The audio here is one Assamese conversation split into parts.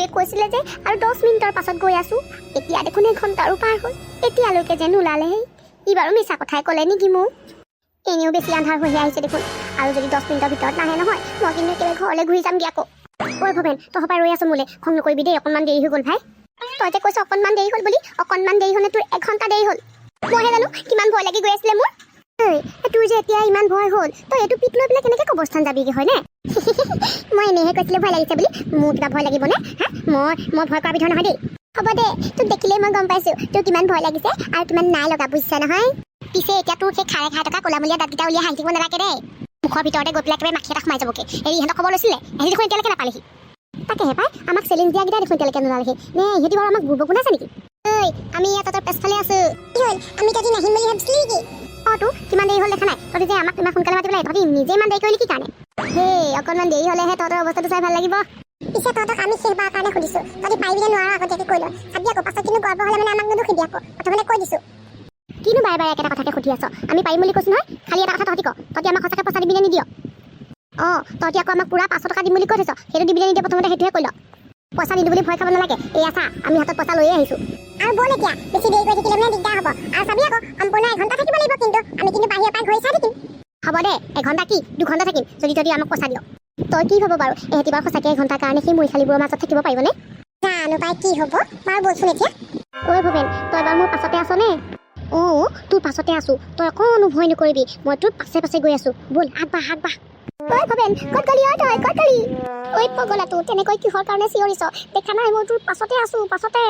এইটোৱে কৈছিলে যে আৰু 10 মিনিটৰ পাছত গৈ আছো এতিয়া দেখোন 1 ঘণ্টাৰো পাৰ হ'ল এতিয়ালৈকে যে নোলালেহে ই বাৰু মিছা কথাই ক'লে নেকি মোক এনেও বেছি আন্ধাৰ হৈ আহিছে দেখোন আৰু যদি 10 মিনিটৰ ভিতৰত নাহে নহয় মই কিন্তু একেবাৰে ঘৰলৈ ঘূৰি যামগৈ আকৌ ঐ ভৱেন তই সবাই ৰৈ আছ মোলে খং নকৰিবি দেই অকণমান দেৰি হৈ গ'ল ভাই তই যে কৈছ অকণমান দেৰি হ'ল বুলি অকণমান দেৰি হ'লে তোৰ 1 ঘণ্টা দেৰি হ'ল মইহে জানো কিমান ভয় লাগি গৈ আছিলে মোৰ তোৰ যে এতিয়া ইমান ভয় হ'ল তই এইটো পিক লৈ পেলাই কেনেকৈ কবৰস্থান যাবিগৈ হয়নে মই এনেহে কৈছিলে ভয় লাগিছে বুলি মোৰ কিবা ভয় লাগিবনে হা মই ভয় কৰা বিধৰ নহয় দেই হ'ব দে তোক দেখিলেই মই গম পাইছোঁ তোৰ কিমান ভয় লাগিছে আৰু কিমান নাই লগা বুজিছা নহয় পিছে এতিয়া তোৰ সেই খাই থকা ক'লামূলীয়া দাঁতকেইটা উলিয়াই হাঁহি থাকিব নালাগে দেই মুখৰ ভিতৰতে গৈ পেলাই একেবাৰে মাখি এটা সোমাই যাবগৈ ইহঁতক খবৰ লৈছিলে এহেঁতি দেখোন এতিয়ালৈকে নাপালেহি তাকেহে পাই আমাক চেলেঞ্জ দিয়াকেইটা দেখোন এতিয়ালৈকে নোলালেহি নে ইহঁতি বাৰু আমাক বুৰ্বক আছে নেকি আমি ইয়াত তহঁতৰ পেছফালে আছোঁ কি হ'ল আমি তহঁতি নাহিম বুলি ভাবিছিলি নেকি তো কিমান দেৰি হ'ল দেখা নাই তহঁতি যে আমাক ইমান সোনকালে মাতি পেলাই তহঁতি নিজে ইমান দেৰি কৰিলি কি কাৰণে হেই অকণমান দেৰি হ'লেহে তহঁতৰ অৱস্থাটো চাই ভাল লাগিব পিছে তহঁতক আমি শেষবাৰ কাৰণে সুধিছোঁ তহঁতি পাৰিবি নোৱাৰা আগতীয়াকৈ কৈ লয় চাবি আকৌ পাছত কিন্তু গৰ্ব হ'লে মানে আমাক নুসুধি আকৌ প্ৰথমতে কৈ দিছোঁ কিনো বাৰে বাৰে একেটা কথাকে সুধি আছ আমি পাৰিম বুলি কৈছোঁ নহয় খালি এটা কথা তহঁতি ক তহঁতি আমাক সঁচাকৈ পইচা দিবি নে নিদিয় তহঁতি আকৌ আমাক পুৰা 500 টকা দিম বুলি কৈ থৈছ সেইটো দিবি নে নিদিয় প্ৰথমতে সেইটোহে কৈ ল পইচা নিদিওঁ বুলি ভয় খাব নালাগে এয়া চা আমি হাতত পইচা লৈয়ে আহিছোঁ আৰু ব'ল এতিয়া বেছি দেৰি কৰি থাকিলে মানে দিগদাৰ হ'ব আৰু চাবি আকৌ সম্পূৰ্ণ 1 ঘণ্টা থাকিব লাগিব কিন্তু আমি কিন্তু বাহিৰৰ পৰা ঘূৰি চাই থাকিম হ'ব দে 1 ঘণ্টা কি 2 ঘণ্টা থাকিম যদি আমাক পইচা দিয় তই কি হ'ব বাৰু এহেঁতি বাৰু সঁচাকৈ 1 ঘণ্টাৰ কাৰণে সেই মৰিশালীবোৰৰ মাজত থাকিব পাৰিবনে জানো পাই কি হ'ব বাৰু বলচোন এতিয়া ঐ ভৱেন তই বাৰু মোৰ পাছতে আছনে তোৰ পাছতে আছোঁ তই অকণো ভয় নকৰিবি মই তোৰ পাছে পাছে গৈ আছোঁ ব'ল আগবাঢ় ঐ ভৱেন ক'ত গলি তই ক'ত গলি ঐ পগলাটো তেনেকৈ কিহৰ কাৰণে চিঞৰিছ দেখা নাই মই তোৰ পাছতে আছোঁ পাছতে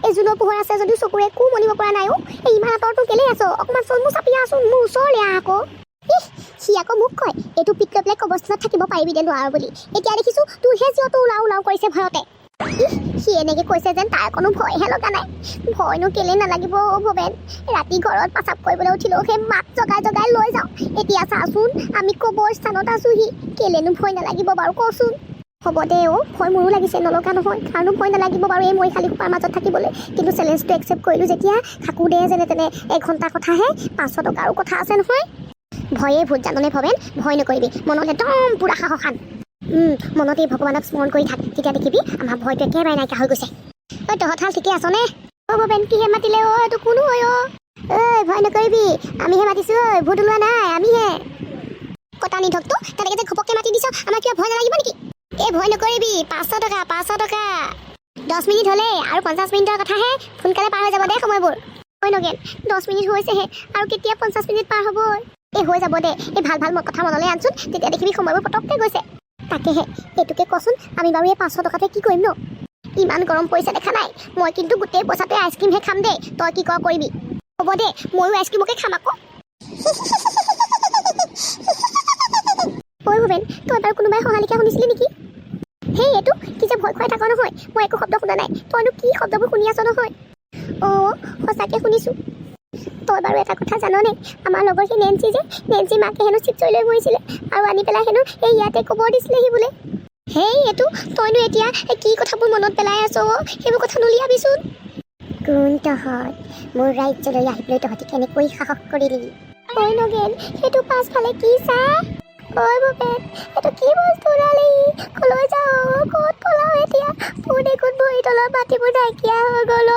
এই জোনৰ পোহৰ আছে যদিও চকুৰে একো মনিব পৰা নাই এই ইমান আঁতৰটো কেলে আছ অকণমান চমু চাপি আছোঁ মোৰ ওচৰলৈ আহ আকৌ সি আকৌ মোক কয় এইটো পিক লৈ পেলাই কবৰস্থানত থাকিব পাৰিবি দে নোৱাৰ বুলি এতিয়া দেখিছোঁ তোৰহে যিহেতু ওলাও কৰিছে ভয়তে সি এনেকৈ কৈছে যেন তাৰ কোনো ভয়হে লগা নাই ভয়নো কেলে নালাগিব ভৱেন ৰাতি ঘৰত পাচাব কৰিবলৈ উঠিলেও সেই মাক জগাই লৈ যাওঁ এতিয়া চাচোন আমি কবৰস্থানত আছোঁহি কেলেনো ভয় নালাগিব বাৰু কচোন হ'ব দে ভয় মোৰো লাগিছে নলগা নহয় কাৰণো ভয় নালাগিব বাৰু এই মৰিশালী সোপাৰ মাজত থাকিবলৈ কিন্তু চেলেঞ্জটো একচেপ্ট কৰিলোঁ যেতিয়া থাকোঁ দে যেনে তেনে 1 ঘণ্টাৰ কথাহে 500 টকাৰো কথা আছে নহয় ভয়ে ভূত জাননে ভৱেন ভয় নকৰিবি মনত একদম পূৰা সাহস আন মনতে ভগৱানক স্মৰণ কৰি থাক তেতিয়া দেখিবি আমাৰ ভয়টো একেবাৰে নাইকিয়া হৈ গৈছে তহঁত হাল ঠিকে আছনে ভৱেন কিহে মাতিলে এইটো কোনো হয় ভয় নকৰিবি আমিহে মাতিছোঁ ভূত ওলোৱা নাই আমিহে কটা নিধকটো তেনেকৈ যে ঘপককৈ মাতি দিছ আমাৰ কিবা ভয় নালাগিব নেকি এই ভয় নকৰিবি 500 টকা 10 মিনিট হ'লে আৰু 50 মিনিটৰ কথাহে সোনকালে পাৰ হৈ যাব দে সময়বোৰ হয় নগেন 10 মিনিট হৈছেহে আৰু কেতিয়া 50 মিনিট পাৰ হ'ব এই হৈ যাব দে এই ভাল কথা মনলৈ আনচোন তেতিয়া দেখিবি সময়বোৰ পটককৈ গৈছে তাকেহে এইটোকে কচোন আমি বাৰু এই 500 টকাতে কি কৰিম ন ইমান গৰম পৰিছে দেখা নাই মই কিন্তু গোটেই পইচাতে আইচক্ৰীমহে খাম দেই তই কি কৰ কৰিবি হ'ব দে ময়ো আইচক্ৰীমকে খাম আকৌ ঐ ভৱেন তই বাৰু কোনোবাই সহালিকা শুনিছিলি নেকি হেই এইটো কি যে ভয় খুৱাই থাক নহয় মই একো শব্দ শুনা নাই তইনো কি শব্দবোৰ শুনি আছ নহয় সঁচাকৈ শুনিছোঁ তই বাৰু এটা কথা জাননে আমাৰ লগৰ সেই নেঞ্চি মাকে হেনো চিপছৈ লৈ মৰিছিলে আৰু আনি পেলাই হেনো এই ইয়াতে কবৰ দিছিলেহি বোলে হেই এইটো তইনো এতিয়া কি কথাবোৰ মনত পেলাই আছ সেইবোৰ কথা নুলিয়াবিচোন কোন তহঁত মোৰ ৰাজ্যলৈ আহিবলৈ তহঁতি কেনেকৈ সাহস কৰিলি ঐ নগেন সেইটো পাছফালে কি চা ঐ ভৱেন এইটো কি বস্তু ওলালি কলৈ যাওঁ ক'ত পলাওঁ এতিয়া মোৰ দেখোন ভৰি তলৰ মাটিবোৰ নাইকিয়া হৈ গ'ল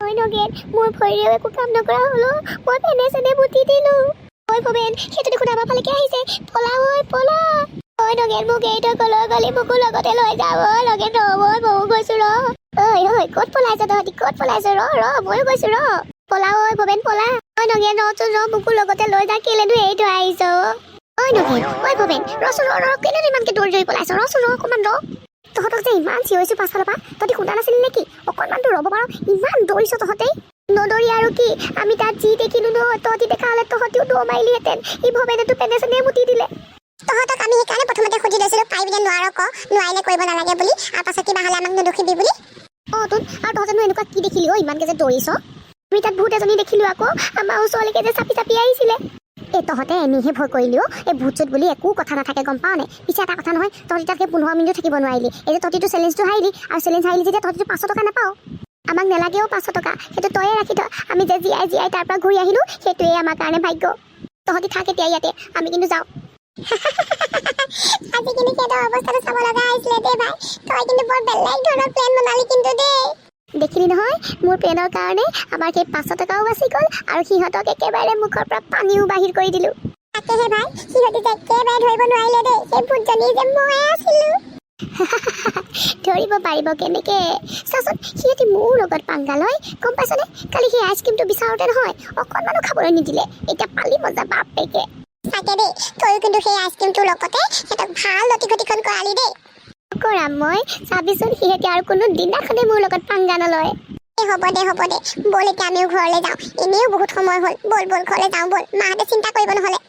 ঐ নগেন মোৰ ভৰিৰেও একো কাম নকৰা হ'লো মই চেনে বুটি দিলোঁ ঐ ভৱেন সেইটো দেখোন আমাৰ ফালেকে আহিছে পলা ঐ নগেন মোক এইটো কলৈ গ'লি মোকো লগতে লৈ যাওঁ লগে মই ময়ো গৈছোঁ ঐ ক'ত পলাইছ তহঁতি ক'ত পলাইছ ময়ো গৈছোঁ পলা ঐ ভৱেন পলা ঐ নগেন মোকো লগতে লৈ যা কেলেনো এইটো আহিছ ঐ নগেন ঐ ভৱেন ৰচোন কেলেনো ইমানকৈ দৌৰি পলাইছ ৰচোন অকণমান তহঁতক যে ইমান চিঞৰিছোঁ পাছফালৰ পৰা তহঁতি শুনা নাছিলি নেকি অকণমানতো ৰ'ব পাৰ ইমান দৌৰিছ তহঁতে নদৌৰি আৰু কি আমি তাত যি দেখিলোঁ ন তহঁতি দেখা হ'লে তহঁতিও দৌৰ মাৰিলিহেঁতেন ই ভৱেনেতো চেনে মুতি দিলে তহঁতক আমি সেইকাৰণে প্ৰথমতে সুধি লৈছিলোঁ পাৰিবিনে নোৱাৰ নোৱাৰিলে কৰিব নালাগে বুলি আৰু পাছত কিবা হ'লে আমাক নুদুখিবি বুলি তোন আৰু তহঁতেনো এনেকুৱা কি দেখিলি ইমানকৈ যে দৌৰিছ আমি তাত ভূত এজনী দেখিলোঁ আকৌ আমাৰ ওচৰলৈকে যে চাপি আহিছিলে এই তহঁতে এনেহে ভয় কৰিলি এই ভূত চুত বুলি একো কথা নাথাকে গম পাওঁ নে পিছে এটা কথা নহয় তহঁতি তাতকৈ 15 মিনিটো থাকিব নোৱাৰিলি এই যে তহঁতিটো চেলেঞ্জটো হাৰিলি আৰু চেলেঞ্জ হাৰিলি যেতিয়া তহঁতিটো 500 টকা নাপাওঁ আমাক নেলাগেও 500 টকা সেইটো তয়ে ৰাখি থ আমি যে জীয়াই তাৰ পৰা ঘূৰি আহিলোঁ সেইটোৱে আমাৰ কাৰণে ভাগ্য তহঁতি থাক এতিয়া ইয়াতে আমি কিন্তু যাওঁ আজি কিন্তু সিহঁতৰ অৱস্থাটো চাব লগা হৈছিলে দেই ভাই। তই কিন্তু বৰ বেলেগ ধৰণৰ প্লেন বনালি কিন্তু দেই। দেখিলি নহয় মোৰ প্লেনৰ কাৰণে আমাৰ সেই 500 টকাও বাচি গ'ল আৰু সিহঁতক একেবাৰে মুখৰ পৰা পানীও বাহিৰ কৰি দিলোঁ। তাকেহে ভাই, সিহঁতে যে একেবাৰে ধৰিব নোৱাৰিলে দেই, সেই ভূতজনী যে ময়ে আছিলোঁ। ধৰিব পাৰিব কেনেকে? চাচোন সিহঁতে মোৰ লগত পাংগা লয়, গম পাইছনে? কালি সেই আইচক্ৰীমটো বিচাৰোতে নহয় অকণমানো খাবলৈ নিদিলে, এতিয়া পালি মজা বাপেকে। চাগে দেই, তইও কিন্তু সেই আইচক্ৰীমটোৰ লগতে সিহঁতক ভাল লটি ঘটিখন কৰালি দেই। কৰাম মই, চাবিচোন সিহঁতে আৰু কোনো দিনাখনে মোৰ লগত পাংগা নলয়। হ'ব দে ব'ল এতিয়া আমিও ঘৰলৈ যাওঁ, এনেও বহুত সময় হ'ল। ব'ল ঘৰলৈ যাওঁ ব'ল, মাহঁতে চিন্তা কৰিব নহ'লে।